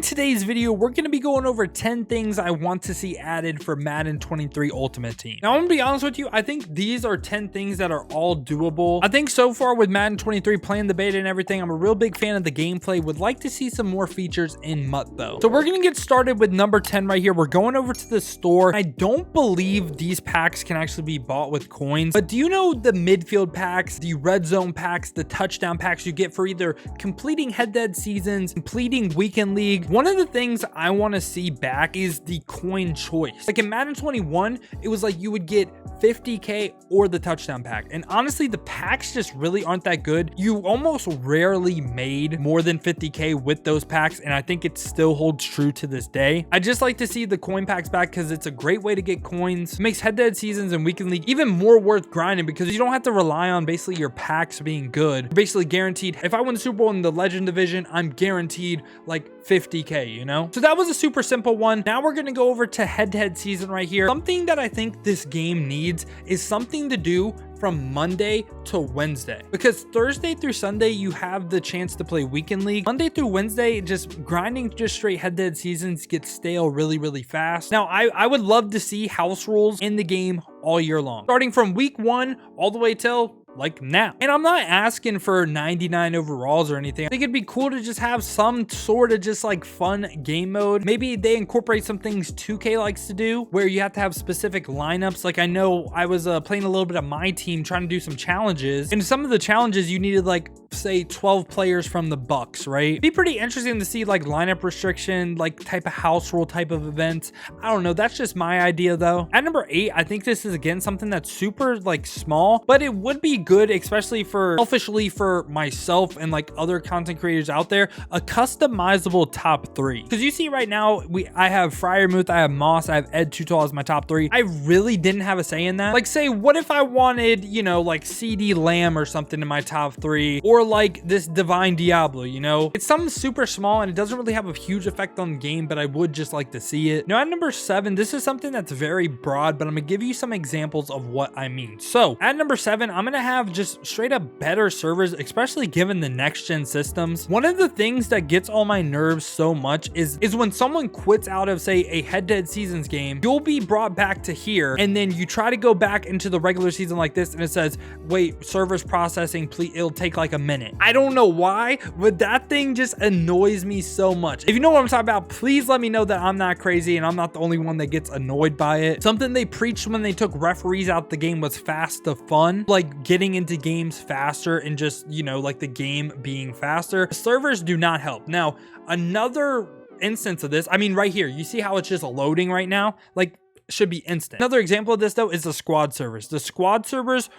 today's video, we're going to be going over 10 things I want to see added for Madden 23 Ultimate Team. Now, I'm going to be honest with you, I think these are 10 things that are all doable. I think so far with Madden 23, playing the beta and everything, I'm a real big fan of the gameplay. Would like to see some more features in MUT though. So we're going to get started with number 10 right here. We're going over to the store. I don't believe these packs can actually be bought with coins, but do you know the midfield packs, the red zone packs, the touchdown packs you get for either completing head-to-head seasons, completing weekend league? One of the things I want to see back is the coin choice. Like in Madden 21, it was like you would get 50k or the touchdown pack, and honestly the packs just really aren't that good. You almost rarely made more than 50k with those packs, and I think it still holds true to this day. I just like to see the coin packs back because it's a great way to get coins. It makes head-to-head seasons and weekend league even more worth grinding because you don't have to rely on basically your packs being good. You're basically guaranteed, if I win the Super Bowl in the Legend division, I'm guaranteed like 50k, you know? So that was a super simple one. Now we're gonna go over to head-to-head season right here. Something that I think this game needs is something to do from Monday to Wednesday, because Thursday through Sunday you have the chance to play weekend league. Monday through Wednesday, just grinding just straight head-to-head seasons gets stale really fast. Now I would love to see house rules in the game all year long, starting from week 1 all the way till like now. And I'm not asking for 99 overalls or anything. I think it'd be cool to just have some sort of just like fun game mode. Maybe they incorporate some things 2K likes to do where you have to have specific lineups. Like I know I was playing a little bit of my team trying to do some challenges, and some of the challenges you needed like say 12 players from the Bucks, right? It'd be pretty interesting to see like lineup restriction, like type of house rule type of events. I don't know, that's just my idea though. At number 8, I think this is again something that's super like small, but it would be good, especially for selfishly for myself and like other content creators out there, a customizable top 3. Because you see right now I have Fryermuth, I have Moss, I have Ed Tutal as my top 3. I really didn't have a say in that. Like say, what if I wanted, you know, like CD Lamb or something in my top 3, or like this Divine Diablo, you know? It's something super small and it doesn't really have a huge effect on the game, but I would just like to see it. Now at number 7, this is something that's very broad, but I'm gonna give you some examples of what I mean. So at number 7, I'm gonna have just straight up better servers, especially given the next gen systems. One of the things that gets on my nerves so much is when someone quits out of say a head-to-head seasons game, you'll be brought back to here and then you try to go back into the regular season like this and it says, wait, servers processing, please, it'll take like a minute. I don't know why, but that thing just annoys me so much. If you know what I'm talking about, please let me know that I'm not crazy and I'm not the only one that gets annoyed by it. Something they preached when they took referees out the game was fast to fun, like getting into games faster and just, you know, like the game being faster. Servers do not help. Now, another instance of this, I mean, right here, you see how it's just loading right now? Like, should be instant. Another example of this though is the squad servers. The squad servers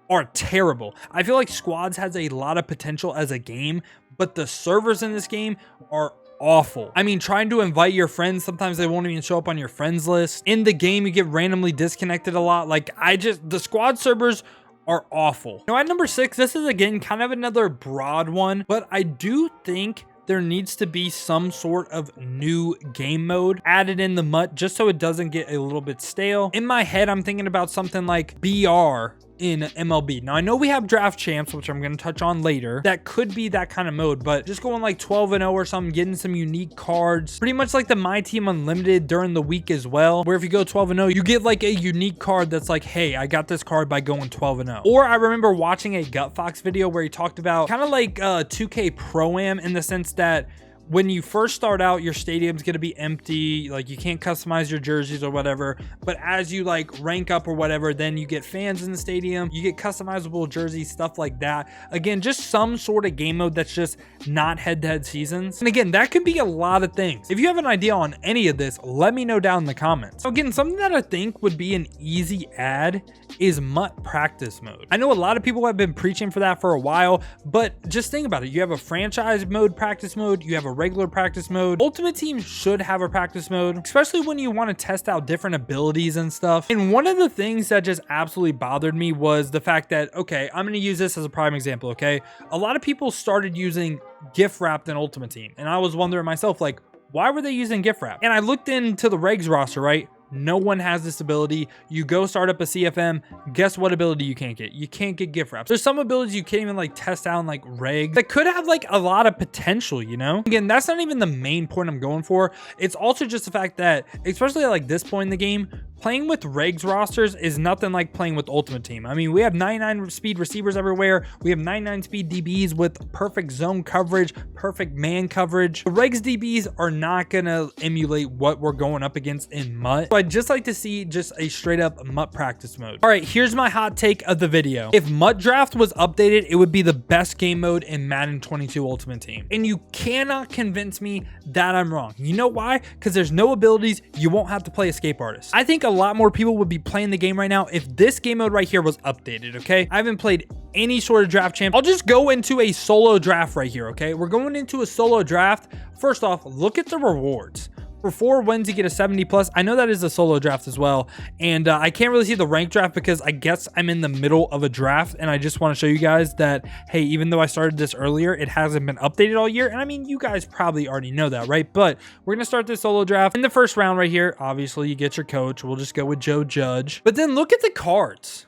are terrible. I feel like squads has a lot of potential as a game, but the servers in this game are awful. I mean, trying to invite your friends, sometimes they won't even show up on your friends list. In the game, you get randomly disconnected a lot. Like the squad servers are awful. Now at number 6, this is again kind of another broad one, but I do think there needs to be some sort of new game mode added in the MUT just so it doesn't get a little bit stale. In my head, I'm thinking about something like BR in MLB. Now I know we have draft champs, which I'm going to touch on later, that could be that kind of mode, but just going like 12-0 or something, getting some unique cards, pretty much like the My Team Unlimited during the week as well, where if you go 12-0 you get like a unique card that's like, hey, I got this card by going 12-0. Or I remember watching a Gut Fox video where he talked about kind of like 2K Pro-Am, in the sense that when you first start out, your stadium's going to be empty, like you can't customize your jerseys or whatever, but as you like rank up or whatever, then you get fans in the stadium, you get customizable jerseys, stuff like that. Again, just some sort of game mode that's just not head-to-head seasons. And again, that could be a lot of things. If you have an idea on any of this, let me know down in the comments. So again, something that I think would be an easy add is MUT practice mode. I know a lot of people have been preaching for that for a while, but just think about it. You have a franchise mode practice mode, you have a regular practice mode. Ultimate Team should have a practice mode, especially when you want to test out different abilities and stuff. And one of the things that just absolutely bothered me was the fact that, okay, I'm going to use this as a prime example, okay? A lot of people started using gift wrapped in Ultimate Team, and I was wondering myself, like, why were they using gift wrap? And I looked into the regs roster, right? no one has this ability. You go start up a CFM, guess what ability you can't get? You can't get gift wraps. There's some abilities you can't even like test out in like regs that could have like a lot of potential, you know? Again, that's not even the main point I'm going for. It's also just the fact that, especially at like this point in the game, playing with regs rosters is nothing like playing with Ultimate Team. I mean, we have 99 speed receivers everywhere. We have 99 speed DBs with perfect zone coverage, perfect man coverage. The regs DBs are not gonna emulate what we're going up against in MUT. So I'd just like to see just a straight up MUT practice mode. All right, here's my hot take of the video. If MUT Draft was updated, it would be the best game mode in Madden 22 Ultimate Team. And you cannot convince me that I'm wrong. You know why? Because there's no abilities. You won't have to play Escape Artist. I think a lot more people would be playing the game right now if this game mode right here was updated, okay? I haven't played any sort of draft champ. I'll just go into a solo draft right here, okay? We're going into a solo draft. First off, look at the rewards. For 4 wins, you get a 70 plus. I know that is a solo draft as well. And I can't really see the rank draft because I guess I'm in the middle of a draft. And I just want to show you guys that, hey, even though I started this earlier, it hasn't been updated all year. And I mean, you guys probably already know that, right? But we're going to start this solo draft. In the first round right here, obviously you get your coach. We'll just go with Joe Judge. But then look at the cards.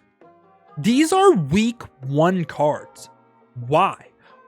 These are week 1 cards. Why?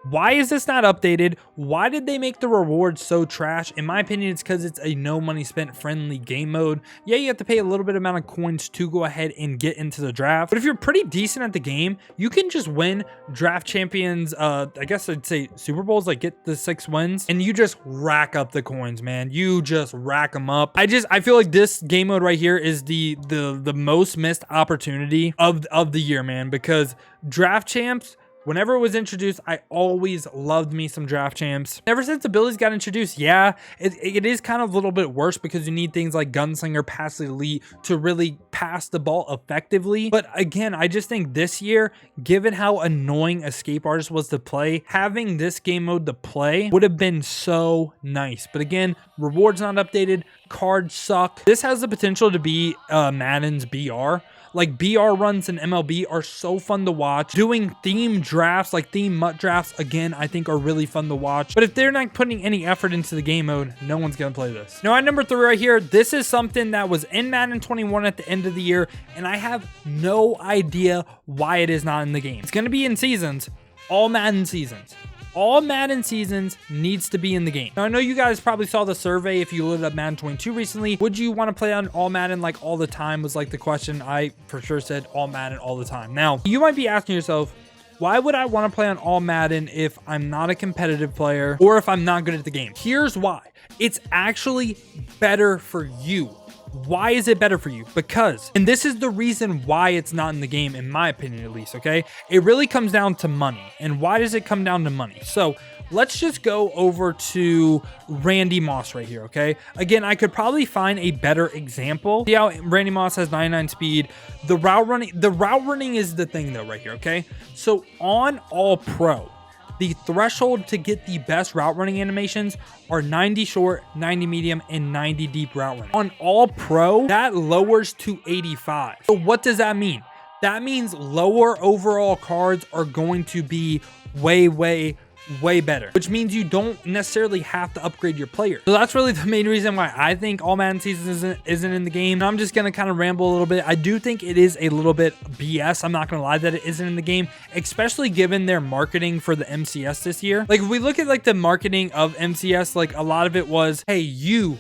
Why is this not updated? Why did they make the rewards so trash? In my opinion, it's because it's a no money spent friendly game mode. Yeah, you have to pay a little bit amount of coins to go ahead and get into the draft. But if you're pretty decent at the game, you can just win draft champions. I guess I'd say Super Bowls, like get the 6 wins and you just rack up the coins, man. You just rack them up. I feel like this game mode right here is the most missed opportunity of the year, man, because draft champs, whenever it was introduced, I always loved me some draft champs. Ever since abilities got introduced, yeah, it is kind of a little bit worse because you need things like Gunslinger, Pass Elite to really pass the ball effectively. But again, I just think this year, given how annoying Escape Artist was to play, having this game mode to play would have been so nice. But again, rewards not updated, cards suck. This has the potential to be Madden's BR. Like BR runs in MLB are so fun to watch. Doing theme drafts, like theme MUT drafts, again, I think are really fun to watch. But if they're not putting any effort into the game mode, no one's gonna play this. Now at number 3 right here, this is something that was in Madden 21 at the end of the year, and I have no idea why it is not in the game. It's gonna be in seasons, all Madden seasons. All Madden seasons needs to be in the game. Now, I know you guys probably saw the survey if you loaded up Madden 22 recently. Would you want to play on All Madden like all the time was like the question. I for sure said All Madden all the time. Now, you might be asking yourself, why would I want to play on All Madden if I'm not a competitive player or if I'm not good at the game? Here's why. It's actually better for you. Why is it better for you? Because, and this is the reason why it's not in the game, in my opinion at least, okay? It really comes down to money. And why does it come down to money? So let's just go over to Randy Moss right here, okay? Again, I could probably find a better example. See how Randy Moss has 99 speed. The route running is the thing though right here, okay? So on All Pro, the threshold to get the best route running animations are 90 short, 90 medium, and 90 deep route running. On All Pro, that lowers to 85. So what does that mean? That means lower overall cards are going to be way better, which means you don't necessarily have to upgrade your player. So that's really the main reason why I think All Madden season isn't in the game. And I'm just gonna kind of ramble a little bit. I do think it is a little bit BS. I'm not gonna lie that it isn't in the game, especially given their marketing for the MCS this year. Like if we look at like the marketing of MCS, like a lot of it was, hey, you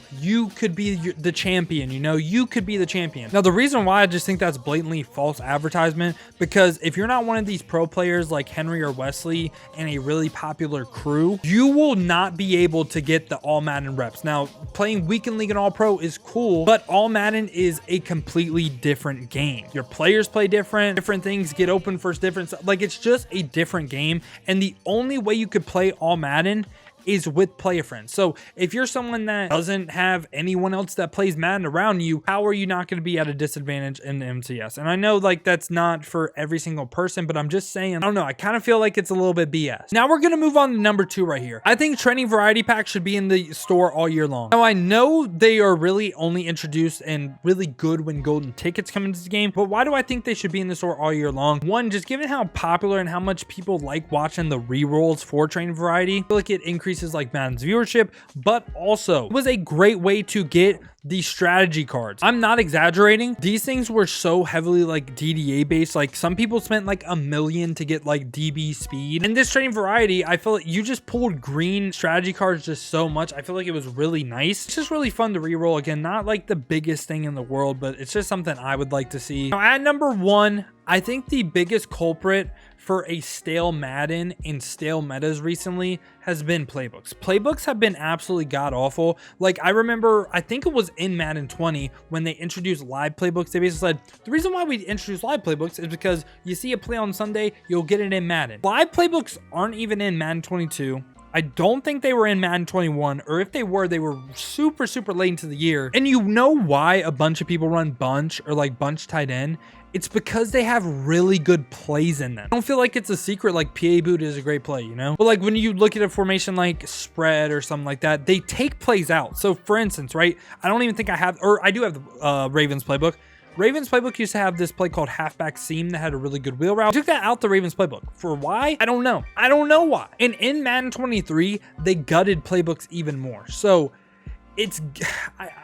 could be the champion, you know, you could be the champion. Now the reason why I just think that's blatantly false advertisement, because if you're not one of these pro players like Henry or Wesley and a really popular crew, you will not be able to get the All Madden reps. Now, playing Weekend League and All Pro is cool, but All Madden is a completely different game. Your players play different things get open first, like it's just a different game. And the only way you could play All Madden is with player friends. So if you're someone that doesn't have anyone else that plays Madden around you, how are you not going to be at a disadvantage in the MCS? And I know like that's not for every single person, but I'm just saying, I don't know, I kind of feel like it's a little bit BS. Now we're going to move on to number 2 right here. I think training variety packs should be in the store all year long. Now I know they are really only introduced and really good when golden tickets come into the game, but why do I think they should be in the store all year long? One, just given how popular and how much people like watching the re-rolls for training variety, I feel like it increases like Madden's viewership, but also it was a great way to get the strategy cards. I'm not exaggerating. These things were so heavily like DDA based. Like some people spent like $1 million to get like DB speed. In this trading variety, I feel like you just pulled green strategy cards just so much. I feel like it was really nice. It's just really fun to reroll. Again, not like the biggest thing in the world, but it's just something I would like to see. Now at number 1, I think the biggest culprit for a stale Madden and stale metas recently has been playbooks. Playbooks have been absolutely god awful. Like I remember, I think it was in Madden 20 when they introduced live playbooks. They basically said, the reason why we introduced live playbooks is because you see a play on Sunday, you'll get it in Madden. Live playbooks aren't even in Madden 22. I don't think they were in Madden 21, or if they were super late into the year. And you know why a bunch of people run bunch or like bunch tight end? It's because they have really good plays in them. I don't feel like it's a secret like PA boot is a great play, you know? But like when you look at a formation like spread or something like that, they take plays out. So for instance, right? I don't even think I have, or I do have the Ravens playbook. Ravens playbook used to have this play called halfback seam that had a really good wheel route. I took that out the Ravens playbook. For why? I don't know. I don't know why. And in Madden 23, they gutted playbooks even more. So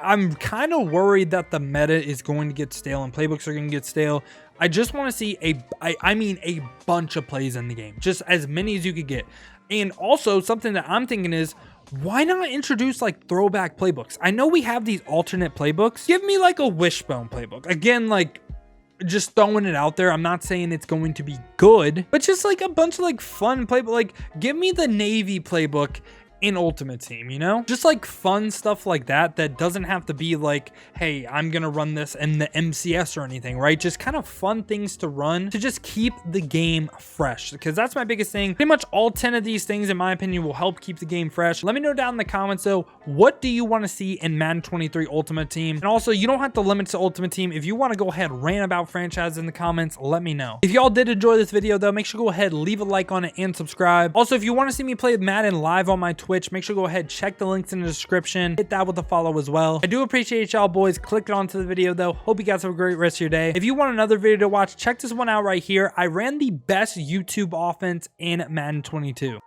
I'm kind of worried that the meta is going to get stale and playbooks are going to get stale. I just want to see I mean a bunch of plays in the game, just as many as you could get. And also something that I'm thinking is, why not introduce like throwback playbooks? I know we have these alternate playbooks. Give me like a wishbone playbook. Again, like just throwing it out there. I'm not saying it's going to be good, but just like a bunch of like fun playbook. Like give me the Navy playbook in Ultimate Team, you know? Just like fun stuff like that doesn't have to be like, hey, I'm gonna run this in the MCS or anything, right? Just kind of fun things to run to just keep the game fresh, because that's my biggest thing. Pretty much all 10 of these things, in my opinion, will help keep the game fresh. Let me know down in the comments though, what do you want to see in Madden 23 Ultimate Team? And also, you don't have to limit to Ultimate Team. If you want to go ahead and rant about franchise in the comments, let me know. If y'all did enjoy this video though, make sure to go ahead, leave a like on it and subscribe. Also, if you want to see me play Madden live on my Twitch, make sure to go ahead, check the links in the description, hit that with a follow as well. I do appreciate y'all boys clicking onto the video though. Hope you guys have a great rest of your day. If you want another video to watch, check this one out right here. I ran the best YouTube offense in Madden 22.